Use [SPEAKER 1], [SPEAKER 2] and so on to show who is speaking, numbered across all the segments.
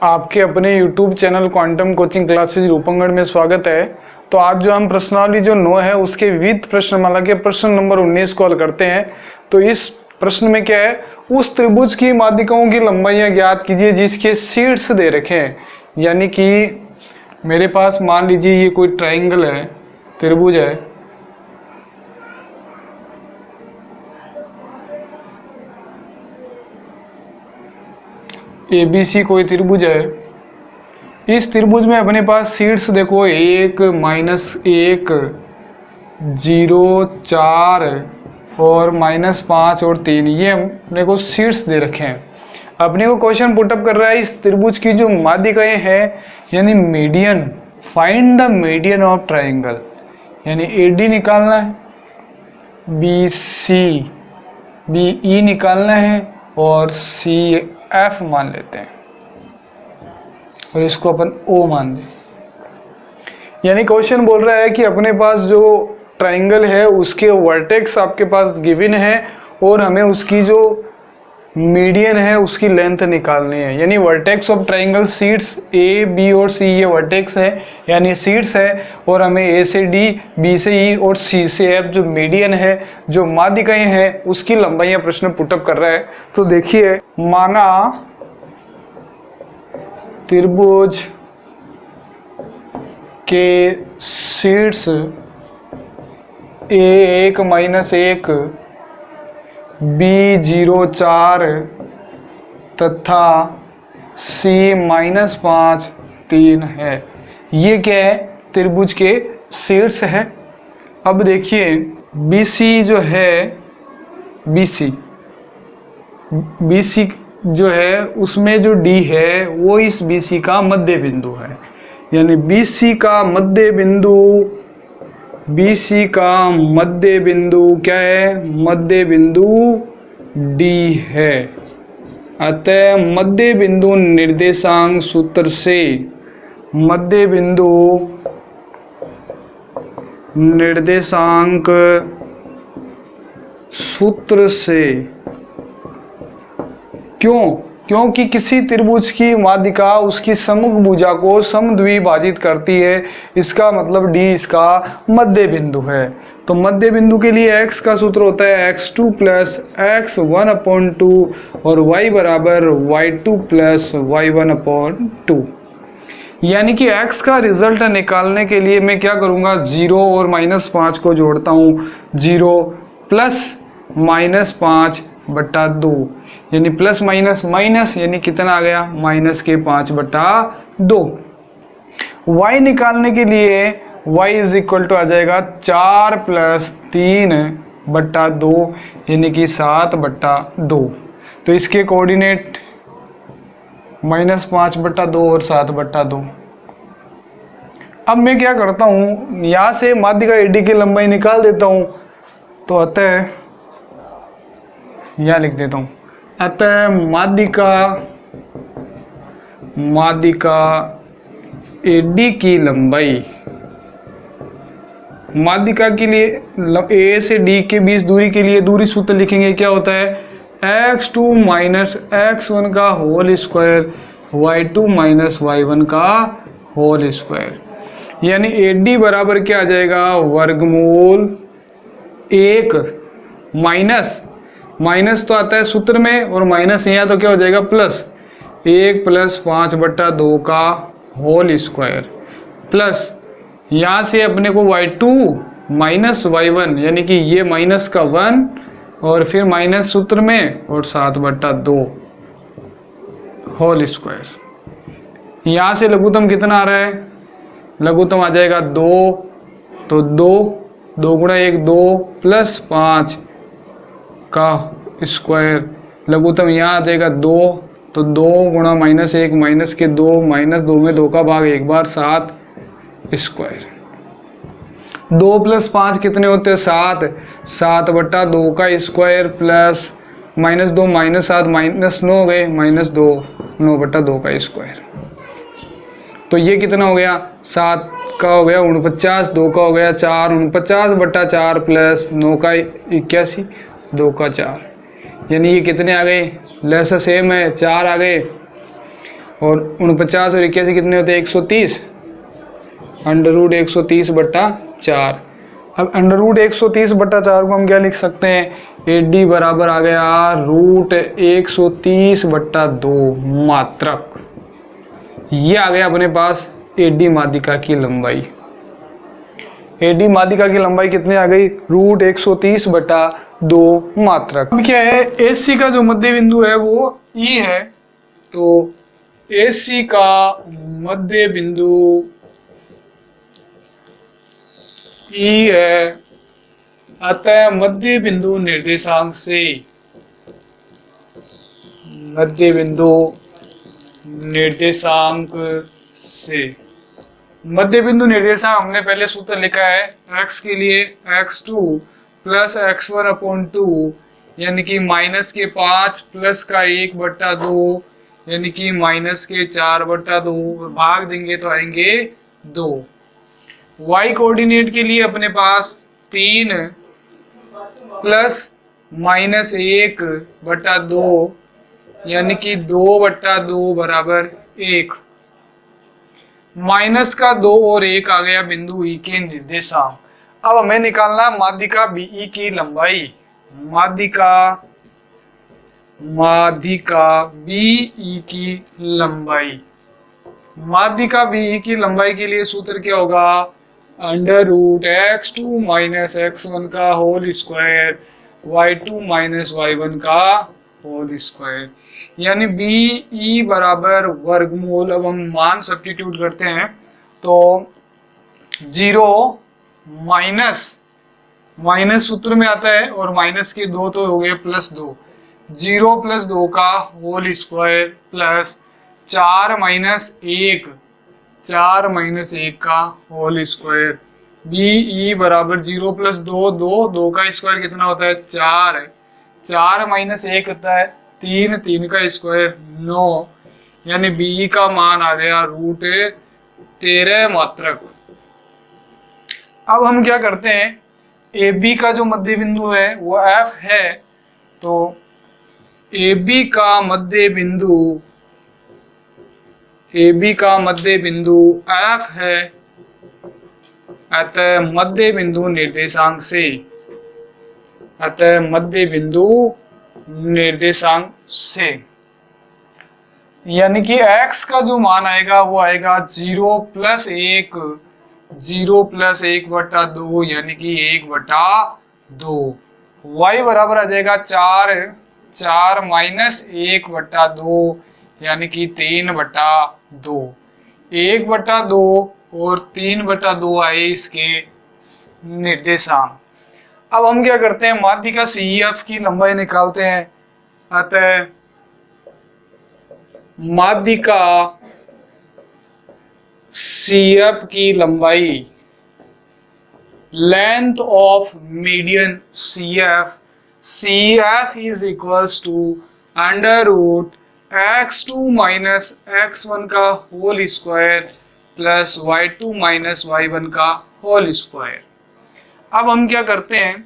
[SPEAKER 1] आपके अपने YouTube channel quantum coaching classes Rupangarh में स्वागत है। तो आज जो हम प्रश्नावली जो 9 है उसके वित्त प्रश्नमाला के प्रश्न नंबर 19 को हल करते हैं। तो इस प्रश्न में क्या है, उस त्रिभुज की माध्यिकाओं की लंबाइयां ज्ञात कीजिए जिसके शीर्ष दे रखे हैं। यानी कि मेरे पास मान लीजिए ये कोई ट्राइंगल है, त्रिभुज है, ABC कोई त्रिभुज है। इस त्रिभुज में अपने पास शीर्ष देखो 1, -1, 0, 4 और -5 और 3, ये अपने को शीर्ष दे रखे हैं। अपने को क्वेश्चन पुटअप कर रहा है इस त्रिभुज की जो माध्यिकाएं हैं यानी median, find the median of triangle, यानी AD निकालना है, BC BE निकालना है और CF मान लेते हैं और इसको अपन O मान दें। यानी क्वेश्चन बोल रहा है कि अपने पास जो ट्राइंगल है उसके वर्टेक्स आपके पास गिवन है और हमें उसकी जो मीडियन है उसकी लेंथ निकालनी है। यानी vertex of triangle sheets A, B और C ये वर्टेक्स है यानी शीट्स है और हमें A से D, B से E और C से F जो मीडियन है, जो माध्यिकाएं हैं, उसकी लंबाइयां प्रश्न पुटअप कर रहा है। तो देखिए, माना त्रिभुज के शीर्ष A1 -1 B0 4 तथा C -5 3 है। ये क्या है, त्रिभुज के शीर्ष है। अब देखिए BC जो है, BC जो है उसमें जो D है वो इस BC का मध्य बिंदु है। यानी BC का मध्य बिंदु क्या है, मध्य बिंदु D है। अतः मध्य बिंदु निर्देशांक सूत्र से, मध्य बिंदु निर्देशांक सूत्र से, क्योंकि किसी त्रिभुज की माध्यिका उसकी सम्मुख भुजा को समद्विभाजित करती है, इसका मतलब D इसका मध्य बिंदु है। तो मध्य बिंदु के लिए x का सूत्र होता है x2 + x1/2 और y बराबर y2 + y1/2। यानी कि x का रिजल्ट निकालने के लिए मैं क्या करूँगा, 0 और -5 को जोड़ता हूँ, 0 + -5/2 यानी प्लस माइनस यानी कितना आ गया, -5/2। y निकालने के लिए y = आ जाएगा 4 + 3/2 यानी कि 7/2। तो इसके कोऑर्डिनेट -5/2 और 7/2। अब मैं क्या करता हूँ, यहाँ से माध्यिका AD की लंबाई निकाल देता हूँ। तो अतः यहाँ लिख देता हूँ, अतः माध्यिका AD की लंबाई, माध्यिका के लिए A से D के बीच दूरी के लिए दूरी सूत्र लिखेंगे, क्या होता है, x2 - x1 का होल स्क्वायर y2 - y1 का होल स्क्वायर। यानी AD बराबर क्या आ जाएगा, वर्गमूल 1 माइनस तो आता है सूत्र में और माइनस यहाँ तो क्या हो जाएगा, प्लस 1 + 5/2 का होल स्क्वायर प्लस यहाँ से अपने को y2 - y1 यानी कि ये माइनस का 1 और फिर माइनस सूत्र में और 7/2 होल स्क्वायर। यहाँ से लघुत्तम कितना आ रहा है, लघुत्तम आ जाएगा 2, तो 2 × 1 2 + 5 का स्क्वायर, लघुत्तम यहाँ आ जाएगा 2, तो 2 × -1 माइनस के 2 -2 में 2 का भाग 1 बार 7 स्क्वायर। 2 + 5 कितने होते हैं, 7, 7/2 का स्क्वायर प्लस -2 -7 -9 गए -2 9/2 का स्क्वायर। तो ये कितना हो गया, 7 का हो गया 49, 2 का हो गया 4, 49/4 प्लस 9 का 81, 2 का 4, यानी ये कितने आ गए, लेस सेम है 4 आ गए। और 49 और 81 कितने होते हैं 130, अंडर रूट 130 बट्टा 4। अब अंडर रूट 130 बट्टा 4 को हम क्या लिख सकते हैं, AD बराबर आ गया रूट 130 बट्टा 2 मात्रक। ये आ गया अपने पास AD माध्यिका की लंबाई। AD माध्यिका की लंबाई कितनी आ गई, रूट 130 बटा 2 मात्रक। अब क्या है, AC का जो मध्य बिंदु है वो E है, तो AC का मध्य बिंदु E है, अतः मध्य बिंदु निर्देशांक से, मध्य बिंदु निर्देशांक से, मध्य बिंदु निर्देशांक हमने पहले सूत्र लिखा है x के लिए x2 प्लस x1 अपॉन 2 यानी कि माइनस के 5 प्लस का 1 बट्टा 2 यानी कि माइनस के 4 बट्टा 2, भाग देंगे तो आएंगे 2। y कोऑर्डिनेट के लिए अपने पास 3 प्लस माइनस 1 बट्टा 2 यानी कि 2 बट्टा 2 बराबर 1। माइनस का 2 और 1 आ गया बिंदु E के निर्देशांक। अब हमें निकालना माध्यिका BE की लंबाई। माध्यिका BE की लंबाई, माध्यिका BE की लंबाई के लिए सूत्र क्या होगा, under root x2 minus x1 का whole square y2 minus y1 का होल स्क्वायर, यानी BE बराबर वर्गमूल। अब हम मान सब्स्टिट्यूट करते हैं तो 0 माइनस सूत्र में आता है और माइनस के 2 तो हो गए प्लस 2, 0 प्लस 2 का होल स्क्वायर प्लस 4 माइनस 1 का होल स्क्वायर। BE बराबर 0 प्लस 2 2 का स्क्वायर कितना होता है 4 है, 4 माइनस 1 होता है 3 का स्क्वायर 9, यानी BE का मान आ गया रूट 13 मात्रक। अब हम क्या करते हैं, AB का जो मध्य बिंदु है वो F है, तो AB का मध्य बिंदु F है, अतः मध्य बिंदु निर्देशांक से, यानी कि x का जो मान आएगा वो आएगा 0 प्लस 1 बटा 2 यानी कि 1 बटा 2। y बराबर आ जाएगा 4 माइनस 1 बटा 2 यानी कि 3 बटा 2। 1 बटा 2 और 3 बटा 2 आए इसके निर्देशांक। अब हम क्या करते हैं, माध्यिका CEF की लंबाई निकालते हैं। अतः माध्यिका CF की लंबाई, length of median CF is equals to under root x2 minus x1 का whole square plus y2 minus y1 का होल स्क्वायर। अब हम क्या करते हैं,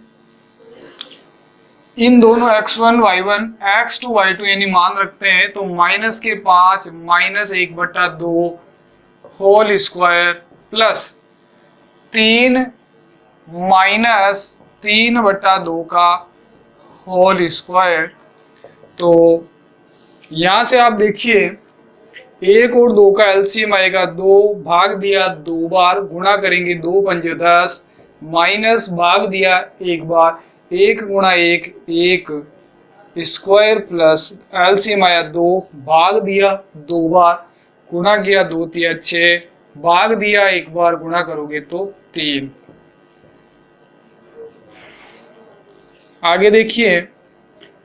[SPEAKER 1] इन दोनों x1 y1 x2 y2 यानी मान रखते हैं, तो माइनस के 5 माइनस 1 बटा 2 होल स्क्वायर प्लस 3 माइनस 3 बटा 2 का होल स्क्वायर। तो यहां से आप देखिए 1 और 2 का एलसीएम आएगा 2, भाग दिया 2 बार, गुणा करेंगे 2 पंजे 10, माइनस भाग दिया 1 बार, 1 गुणा 1 स्क्वायर प्लस एलसीएम आया 2, भाग दिया 2 बार, गुणा किया 2 तिया 6, भाग दिया 1 बार, गुणा करोगे तो 3। आगे देखिए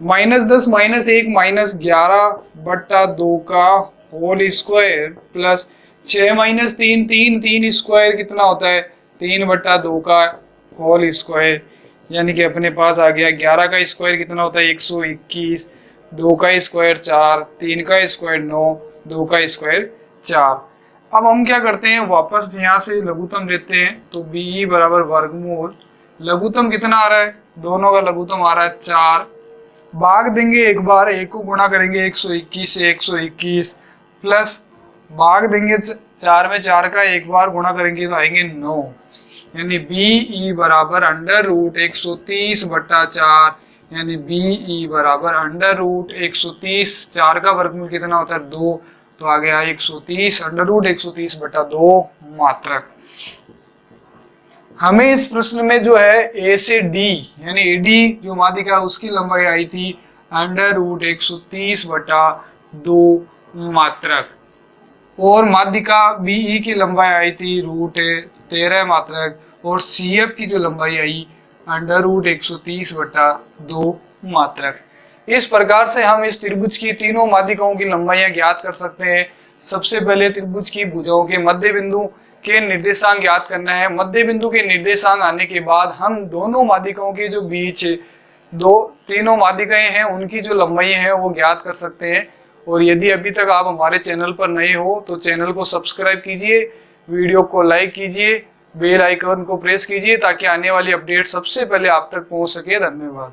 [SPEAKER 1] -10 -1 -11 बट्टा 2 का होल स्क्वायर प्लस 6 - 3 स्क्वायर कितना होता है 3 बट्टा 2 का होल स्क्वायर, यानी कि अपने पास आ गया 11 का स्क्वायर कितना होता है 121, 2 का स्क्वायर 4, 3 का स्क्वायर 9, 2 का स्क्वायर 4। अब हम क्या करते हैं, वापस यहाँ से लघुत्तम लेते हैं, तो BE बराबर वर्गमूल, लघुत्तम कितना आ रहा है, दोनों का लघुत्तम आ रहा है 4, भाग देंगे 1 बार, 1 को गुणा करेंगे 121 से 121, प्लस भाग देंगे 4 में 4 का एक बार गुणा करेंगे तो आएंगे 9, यानी BE बराबर अंडर रूट 130 बट्टा 4, यानी BE बराबर अंडर रूट 130, 4 का वर्गमूल कितना होता है 2, तो आ गया 130 अंडर रूट 130 बट्टा 2 मात्रक। हमें इस प्रश्न में जो है A से D यानी AD जो माध्यिका है उसकी लंबाई आई थी अंडर रूट 130 बटा 2 मात्रक, और माध्यिका BE की लंबाई आई थी रूट 13 मात्रक, और CF की जो लंबाई आई अंडर रूट 130 बटा 2 मात्रक। इस प्रकार से हम इस त्रिभुज की तीनों माध्यिकाओं की लंबाइयां ज्ञात कर सकते हैं। सबसे पहले त्रिभुज की भुजाओं के मध्य बिंदु के निर्देशांक ज्ञात करना है। मध्य बिंदु के निर्देशांक आने के बाद हम दोनों माध्यिकाओं के जो बीच तीनों माध्यिकाएं हैं उनकी जो लंबाई है वो ज्ञात कर सकते हैं। और यदि अभी तक आप हमारे चैनल पर नए हो तो चैनल को सब्सक्राइब कीजिए, वीडियो को लाइक कीजिए, बेल आइकन को प्रेस कीजिए ताकि आने वाली अपडेट सबसे पहले आप तक पहुंच सके। धन्यवाद।